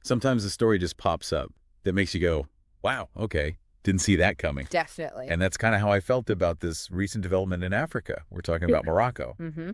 Sometimes the story just pops up that makes you go, wow, okay, didn't see that coming. Definitely. And that's kind of how I felt about this recent development in Africa. We're talking about Morocco. hmm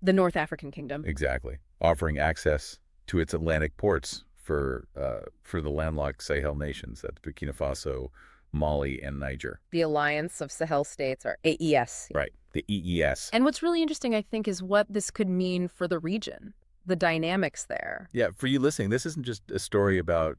The North African Kingdom. Exactly. Offering access to its Atlantic ports for the landlocked Sahel nations, that's Burkina Faso, Mali, and Niger. The Alliance of Sahel States, or AES. Right. The EES. And what's really interesting, I think, is what this could mean for the region, the dynamics there. Yeah, for you listening, this isn't just a story about,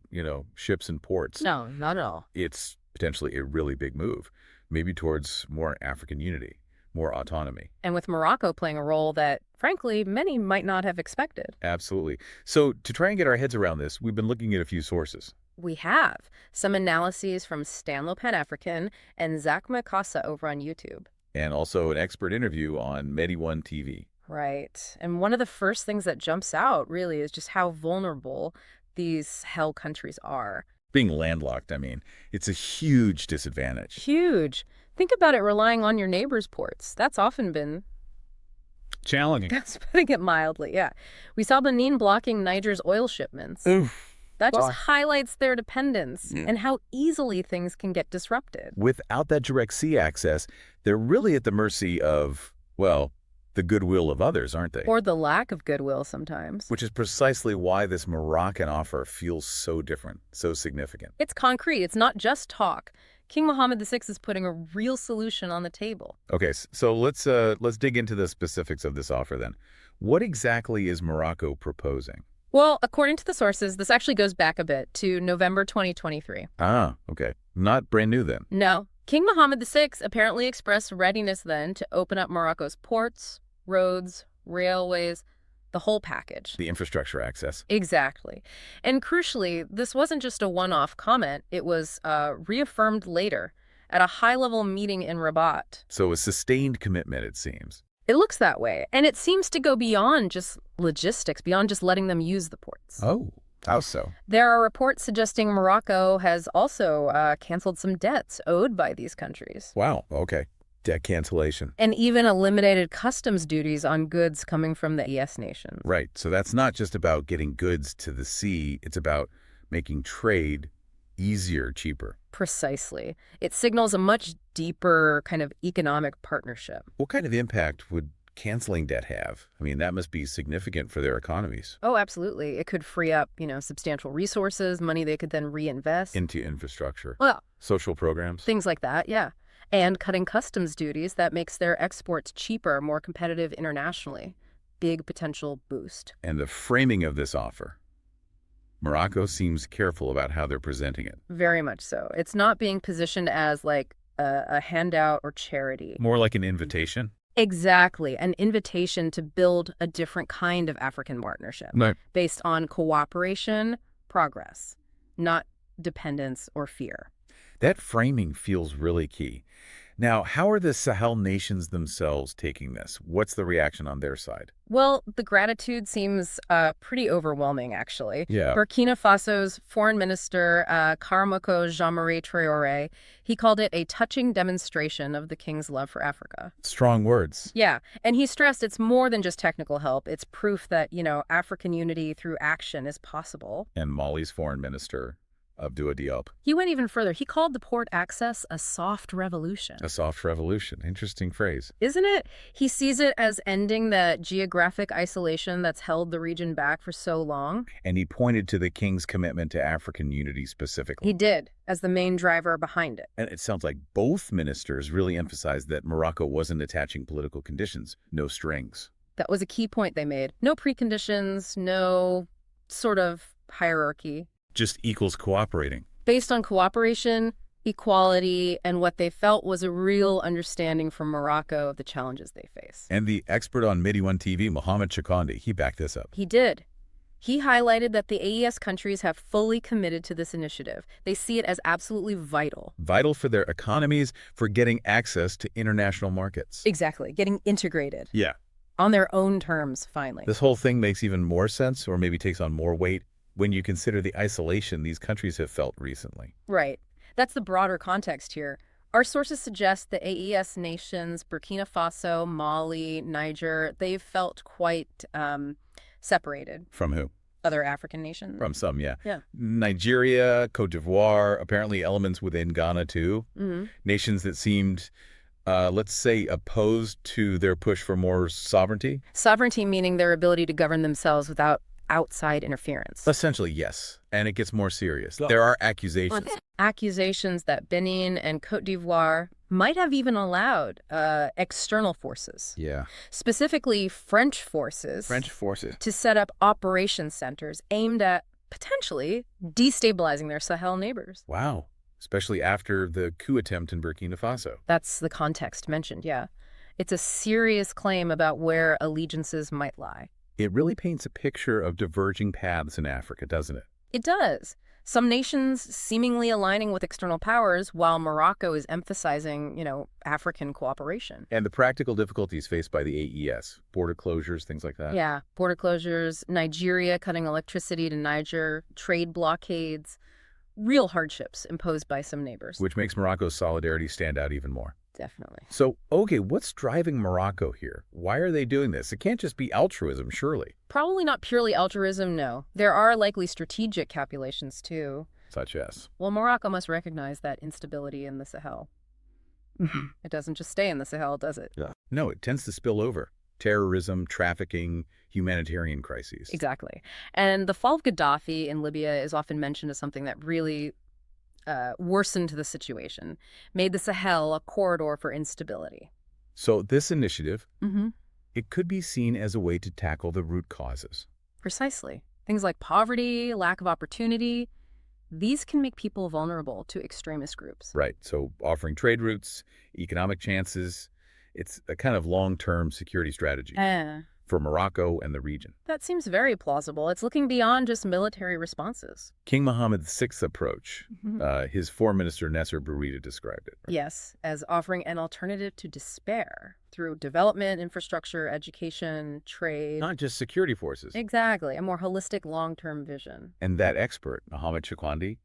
ships and ports. No, not at all. It's potentially a really big move, maybe towards more African unity, more autonomy. And with Morocco playing a role that, frankly, many might not have expected. Absolutely. So to try and get our heads around this, we've been looking at a few sources. We have some analyses from Stanlo Pan-African and Zach Mikasa over on YouTube. And also an expert interview on Medi1 TV. Right. And one of the first things that jumps out, really, is just how vulnerable these Sahel countries are. Being landlocked, it's a huge disadvantage. Huge. Think about it relying on your neighbor's ports. That's often been Challenging. That's putting it mildly, yeah. We saw Benin blocking Niger's oil shipments. Oof. That just highlights their dependence and how easily things can get disrupted. Without that direct sea access, they're really at the mercy of, well, the goodwill of others, aren't they? Or the lack of goodwill sometimes. Which is precisely why this Moroccan offer feels so different, so significant. It's concrete. It's not just talk. King Mohammed VI is putting a real solution on the table. Okay, so let's dig into the specifics of this offer then. What exactly is Morocco proposing? Well, according to the sources, this actually goes back a bit to November 2023. Ah, okay. Not brand new then. No. King Mohammed VI apparently expressed readiness then to open up Morocco's ports, roads, railways, the whole package. The infrastructure access. Exactly. And crucially, this wasn't just a one-off comment. It was reaffirmed later at a high-level meeting in Rabat. So a sustained commitment, it seems. It looks that way. And it seems to go beyond just logistics, beyond just letting them use the ports. Oh, how so? There are reports suggesting Morocco has also canceled some debts owed by these countries. Wow, okay. Debt cancellation. And even eliminated customs duties on goods coming from the ES nations. Right. So that's not just about getting goods to the sea. It's about making trade easier, cheaper. Precisely. It signals a much deeper kind of economic partnership. What kind of impact would canceling debt have? That must be significant for their economies. Oh, absolutely. It could free up, substantial resources, money they could then reinvest. Into infrastructure. Well, social programs. Things like that, yeah. And cutting customs duties, that makes their exports cheaper, more competitive internationally. Big potential boost. And the framing of this offer. Morocco seems careful about how they're presenting it. Very much so. It's not being positioned as like a handout or charity. More like an invitation? Exactly. An invitation to build a different kind of African partnership. Right. Based on cooperation, progress, not dependence or fear. That framing feels really key. Now, how are the Sahel nations themselves taking this? What's the reaction on their side? Well, the gratitude seems pretty overwhelming, actually. Yeah. Burkina Faso's foreign minister, Karamoko Jean-Marie Traoré, he called it a touching demonstration of the king's love for Africa. Strong words. Yeah, and he stressed it's more than just technical help. It's proof that, African unity through action is possible. And Mali's foreign minister, Abdou Diop. He went even further. He called the port access a soft revolution. A soft revolution. Interesting phrase. Isn't it? He sees it as ending the geographic isolation that's held the region back for so long. And he pointed to the king's commitment to African unity specifically. He did, as the main driver behind it. And it sounds like both ministers really emphasized that Morocco wasn't attaching political conditions, no strings. That was a key point they made. No preconditions, no sort of hierarchy. Just equals cooperating. Based on cooperation, equality, and what they felt was a real understanding from Morocco of the challenges they face. And the expert on Medi1 TV, Mohamed Chakandi, he backed this up. He did. He highlighted that the AES countries have fully committed to this initiative. They see it as absolutely vital. Vital for their economies, for getting access to international markets. Exactly. Getting integrated. Yeah. On their own terms, finally. This whole thing makes even more sense, or maybe takes on more weight, when you consider the isolation these countries have felt recently. Right. That's the broader context here. Our sources suggest the AES nations, Burkina Faso, Mali, Niger, they've felt quite separated. From who? Other African nations? From some, yeah. Yeah. Nigeria, Cote d'Ivoire, apparently elements within Ghana, too. Hmm. Nations that seemed, let's say, opposed to their push for more sovereignty? Sovereignty meaning their ability to govern themselves without outside interference. Essentially, yes. And it gets more serious. There are accusations. Accusations that Benin and Cote d'Ivoire might have even allowed external forces, Yeah. specifically French forces, to set up operation centers aimed at potentially destabilizing their Sahel neighbors. Wow. Especially after the coup attempt in Burkina Faso. That's the context mentioned, yeah. It's a serious claim about where allegiances might lie. It really paints a picture of diverging paths in Africa, doesn't it? It does. Some nations seemingly aligning with external powers while Morocco is emphasizing, African cooperation. And the practical difficulties faced by the AES, border closures, things like that. Yeah, border closures, Nigeria cutting electricity to Niger, trade blockades, real hardships imposed by some neighbors. Which makes Morocco's solidarity stand out even more. Definitely. So, okay, what's driving Morocco here? Why are they doing this? It can't just be altruism, surely. Probably not purely altruism, no. There are likely strategic calculations, too. Such as? Well, Morocco must recognize that instability in the Sahel. It doesn't just stay in the Sahel, does it? Yeah. No, it tends to spill over. Terrorism, trafficking, humanitarian crises. Exactly. And the fall of Gaddafi in Libya is often mentioned as something that really worsened the situation, made the Sahel a corridor for instability. So this initiative, Mm-hmm. it could be seen as a way to tackle the root causes. Precisely. Things like poverty, lack of opportunity, these can make people vulnerable to extremist groups. Right. So offering trade routes, economic chances, it's a kind of long-term security strategy for Morocco and the region. That seems very plausible. It's looking beyond just military responses. King Mohammed VI's approach, Mhm. his foreign minister Nasser Bourita described it. Yes, as offering an alternative to despair through development, infrastructure, education, trade. Not just security forces. Exactly, a more holistic long-term vision. And that expert, Mohammed Chakwandi,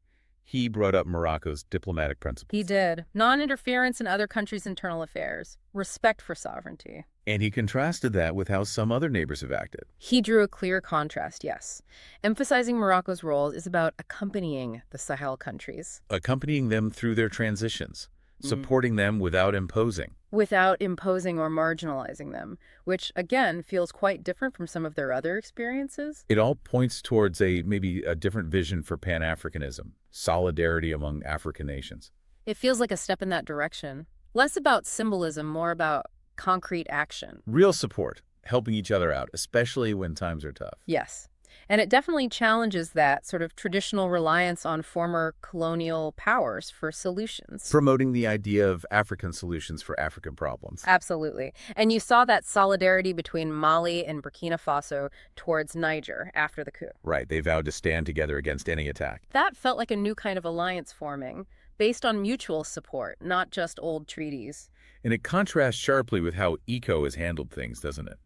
he brought up Morocco's diplomatic principles. He did. Non-interference in other countries' internal affairs. Respect for sovereignty. And he contrasted that with how some other neighbors have acted. He drew a clear contrast, yes. Emphasizing Morocco's role is about accompanying the Sahel countries. Accompanying them through their transitions, supporting them without imposing. Without imposing or marginalizing them, which, again, feels quite different from some of their other experiences. It all points towards maybe a different vision for Pan-Africanism, solidarity among African nations. It feels like a step in that direction. Less about symbolism, more about concrete action. Real support, helping each other out, especially when times are tough. Yes. And it definitely challenges that sort of traditional reliance on former colonial powers for solutions. Promoting the idea of African solutions for African problems. Absolutely. And you saw that solidarity between Mali and Burkina Faso towards Niger after the coup. Right, they vowed to stand together against any attack. That felt like a new kind of alliance forming, based on mutual support, not just old treaties. And it contrasts sharply with how ECO has handled things, doesn't it?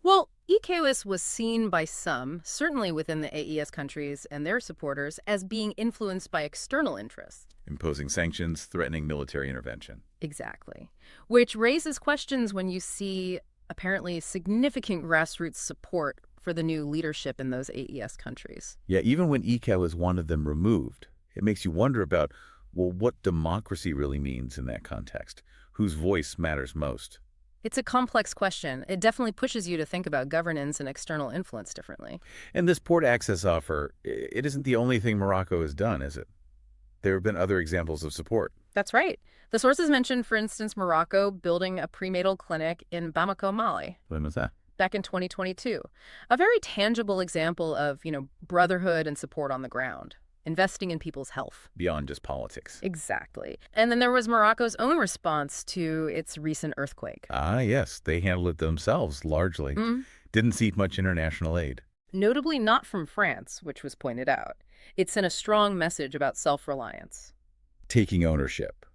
Well, ECOWAS was seen by some, certainly within the AES countries and their supporters, as being influenced by external interests. Imposing sanctions, threatening military intervention. Exactly. Which raises questions when you see apparently significant grassroots support for the new leadership in those AES countries. Yeah, even when ECOWAS wanted them removed, it makes you wonder about, well, what democracy really means in that context. Whose voice matters most? It's a complex question. It definitely pushes you to think about governance and external influence differently. And this port access offer, it isn't the only thing Morocco has done, is it? There have been other examples of support. That's right. The sources mentioned, for instance, Morocco building a prenatal clinic in Bamako, Mali. When was that? Back in 2022. A very tangible example of, brotherhood and support on the ground. Investing in people's health. Beyond just politics. Exactly. And then there was Morocco's own response to its recent earthquake. Ah, yes. They handled it themselves, largely. Didn't seek much international aid. Notably not from France, which was pointed out. It sent a strong message about self-reliance. Taking ownership.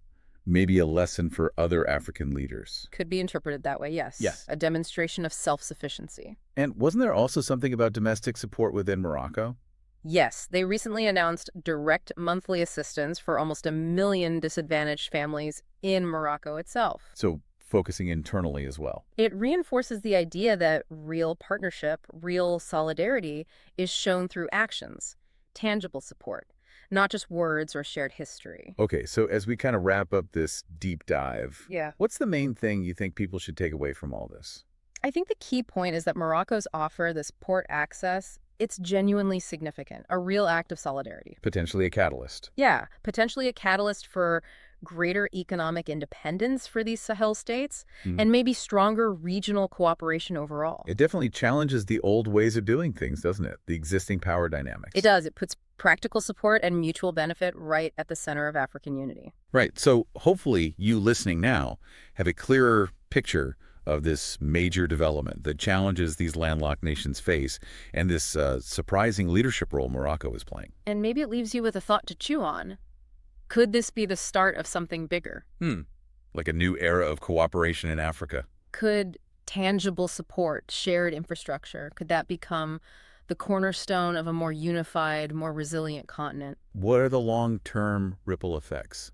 Maybe a lesson for other African leaders. Could be interpreted that way, yes. Yes. A demonstration of self-sufficiency. And wasn't there also something about domestic support within Morocco? Yes, they recently announced direct monthly assistance for almost 1 million disadvantaged families in Morocco itself. So focusing internally as well. It reinforces the idea that real partnership, real solidarity is shown through actions, tangible support, not just words or shared history. Okay, so as we kind of wrap up this deep dive, Yeah. what's the main thing you think people should take away from all this? I think the key point is that Morocco's offer, this port access, it's genuinely significant, a real act of solidarity. Potentially a catalyst. Yeah, potentially a catalyst for greater economic independence for these Sahel states Hmm. and maybe stronger regional cooperation overall. It definitely challenges the old ways of doing things, doesn't it? The existing power It dynamics. does. It puts practical support and mutual benefit right at the center of African unity. Right. So hopefully you listening now have a clearer picture of this major development, the challenges these landlocked nations face, and this surprising leadership role Morocco is playing. And maybe it leaves you with a thought to chew on. Could this be the start of something bigger? Like a new era of cooperation in Africa. Could tangible support, shared infrastructure, could that become the cornerstone of a more unified, more resilient continent? What are the long-term ripple effects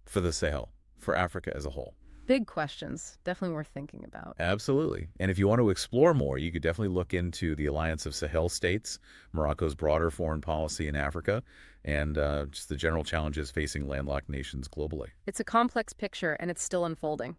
for the Sahel, for Africa as a whole? Big questions, definitely worth thinking about. Absolutely. And if you want to explore more, you could definitely look into the Alliance of Sahel States, Morocco's broader foreign policy in Africa, and just the general challenges facing landlocked nations globally. It's a complex picture, and it's still unfolding.